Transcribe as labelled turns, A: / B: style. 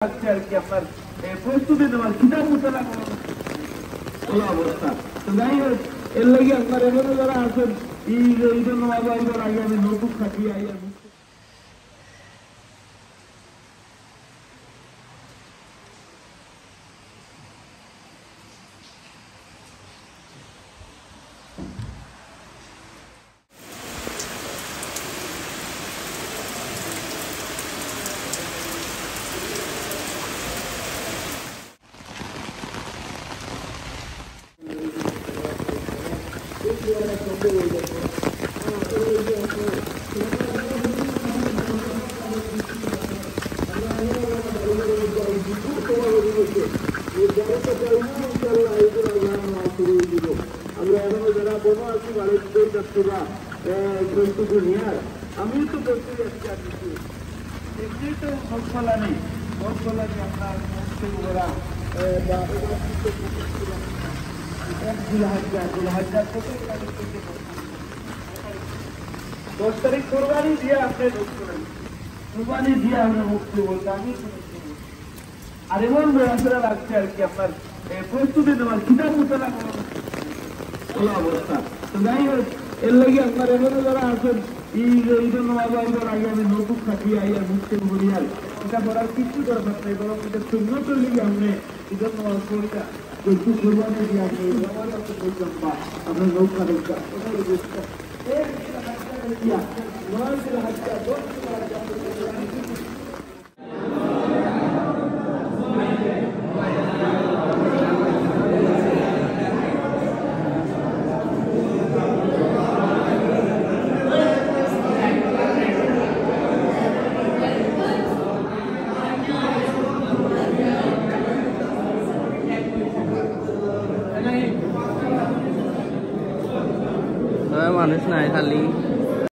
A: আজকে আর কি আপনার প্রস্তুতি নেওয়ার কিতাব মোতালা কোনো অবস্থা তো যাই হোক এর লাগে আপনার এমনও যারা আছেন ঈদের নামাজ আইবার আগে আমি নতুন থাকি আইয়া আমরা এখনো যারা বনো আছি বাড়িতে যাত্রীরা প্রস্তুতি নিয়ে আমিও তো করতে যাচ্ছি আর কিছু এমনি তো মশলা নেই মশলা যে আপনার ওরা দশ তারিখ কোরবানি দিয়ে আপনি কোরবানি দিয়ে আমরা মুক্তি বলতে আমি আর এমন ব্যবস্থা লাগছে আর কি আপনার প্রস্তুতি নেওয়ার কিতাব মোতালা কোনো অবস্থা তো যাই হোক এর লাগে আপনার এমনও যারা আছেন ঈদের নামাজ আইবার আগে আমি নতুন থাকি আইয়া মুক্তি করিয়াল এটা করার কিছু দরকার নেই বরং এটা সুন্নতের লিগে আপনি ঈদের নামাজ পড়িয়া একটু কোরবানি দিয়ে আসবে আমার কাছে বলতাম বা আপনার নৌকা নৌকা
B: মানুষ নাই খালি